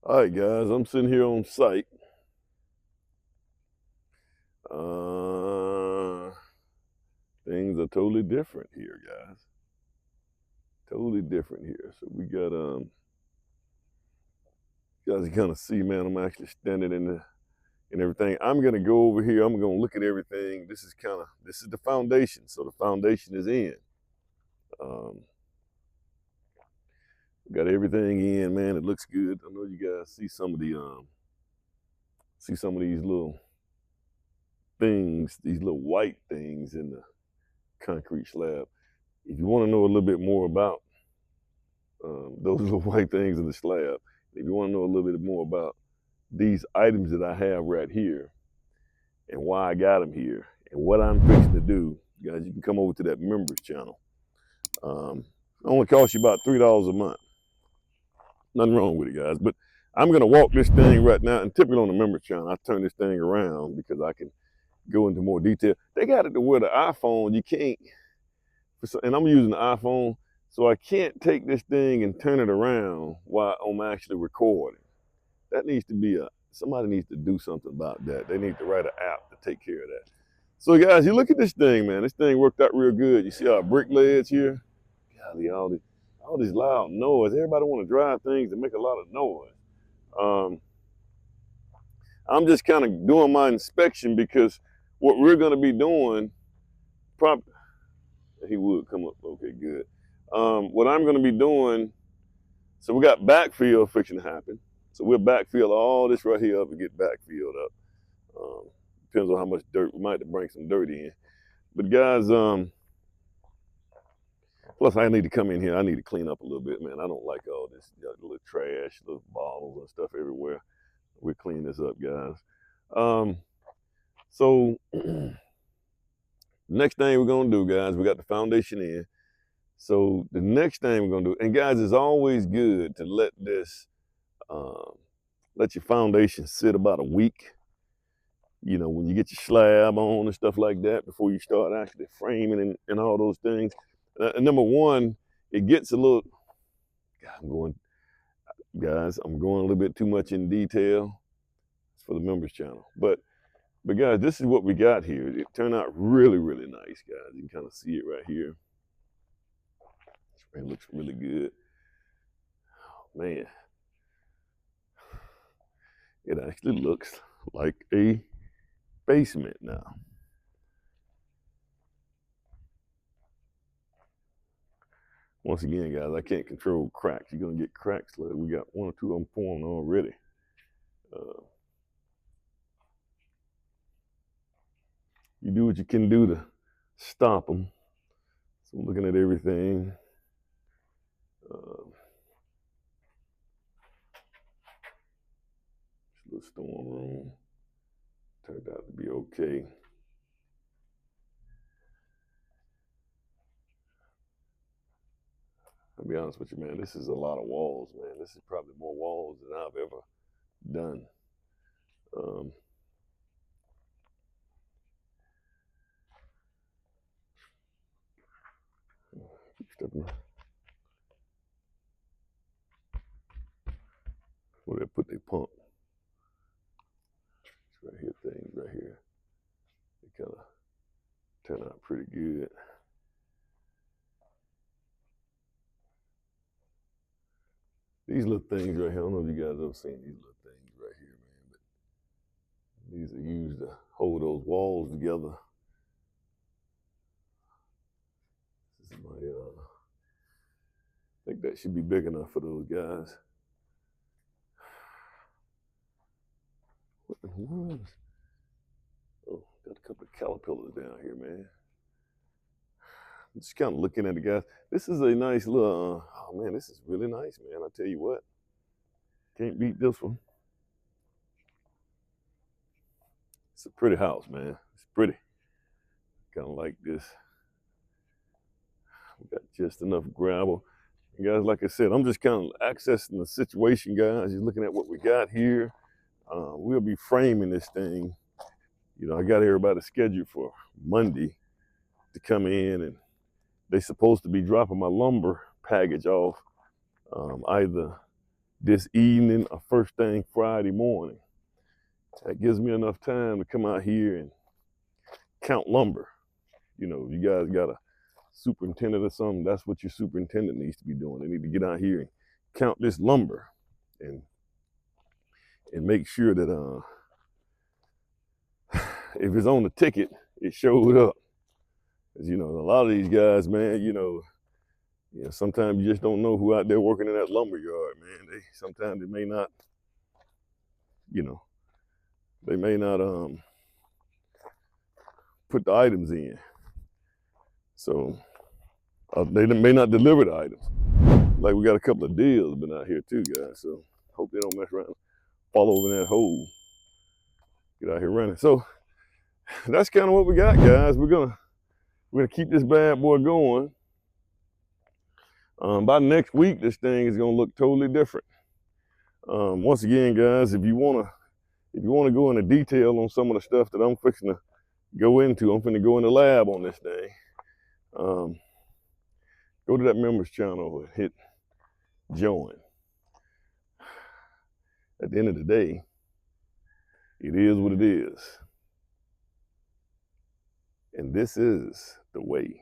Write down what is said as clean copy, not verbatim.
All right, guys, I'm sitting here on site. Things are totally different here, guys. Totally different here. So we got you guys can kind of see, man. I'm actually standing in everything. I'm gonna go over here. I'm gonna look at everything. This is the foundation. So the foundation is in. Um, got everything in, man. It looks good. I know you guys see some of these little things, these little white things in the concrete slab. If you want to know a little bit more about those little white things in the slab, if you want to know a little bit more about these items that I have right here and why I got them here and what I'm fixing to do, guys, you can come over to that members channel. It only costs you about $3 a month. Nothing wrong with it, guys. But I'm gonna walk this thing right now, and typically on the members channel, I turn this thing around because I can go into more detail. They got it to where the iPhone, you can't, and I'm using the iPhone, so I can't take this thing and turn it around while I'm actually recording. That needs to be somebody needs to do something about that. They need to write an app to take care of that. So guys, you look at this thing, man. This thing worked out real good. You see our brick ledge here? Golly, all this loud noise. Everybody want to drive things that make a lot of noise. Um, I'm just kind of doing my inspection because what we're going to be doing, he would come up. Okay, good. What I'm going to be doing, so we got backfill fixing to happen. So we'll backfill all this right here up and get backfilled up. Depends on how much dirt. We might have to bring some dirt in. But guys, plus I need to come in here. I need to clean up a little bit, man. I don't like all this little trash, little bottles and stuff everywhere. We'll clean this up, guys. So next thing we're gonna do, guys, we got the foundation in. So the next thing we're gonna do, and guys, it's always good to let your foundation sit about a week. You know, when you get your slab on and stuff like that, before you start actually framing and all those things. Number one, it gets a little. I'm going a little bit too much in detail. It's for the members channel, but guys, this is what we got here. It turned out really, really nice, guys. You can kind of see it right here. It looks really good. Oh, man, it actually looks like a basement now. Once again, guys, I can't control cracks. You're gonna get cracks. Like we got one or two of them formed already. You do what you can do to stop them. So I'm looking at everything. This little storm room turned out to be okay. I'll be honest with you, man. This is a lot of walls, man. This is probably more walls than I've ever done. Where they put their pump. It's right here, things right here. They kind of turn out pretty good. These little things right here, I don't know if you guys ever seen these little things right here, man, but these are used to hold those walls together. This is my, I think that should be big enough for those guys. What the world? Oh, got a couple of caterpillars down here, man. I'm just kind of looking at it, guys. This is a nice little, oh man, this is really nice, man. I tell you what, can't beat this one. It's a pretty house, man. It's pretty. Kind of like this. We got just enough gravel. And guys, like I said, I'm just kind of accessing the situation, guys. You're looking at what we got here. We'll be framing this thing. You know, I got everybody scheduled for Monday to come in, and they're supposed to be dropping my lumber package off either this evening or first thing Friday morning. That gives me enough time to come out here and count lumber. You know, you guys got a superintendent or something, that's what your superintendent needs to be doing. They need to get out here and count this lumber and make sure that if it's on the ticket, it showed up. Because, you know, a lot of these guys, man, you know, sometimes you just don't know who out there working in that lumber yard, man. Sometimes they may not, you know, they may not put the items in. So they may not deliver the items. Like we got a couple of deals been out here too, guys. So hope they don't mess around, fall over in that hole, get out here running. So that's kind of what we got, guys. We're gonna keep this bad boy going. By next week, this thing is gonna look totally different. Once again, guys, if you wanna go into detail on some of the stuff that I'm fixing to go into, I'm finna go in the lab on this thing. Go to that members channel and hit join. At the end of the day, it is what it is. And this is the way.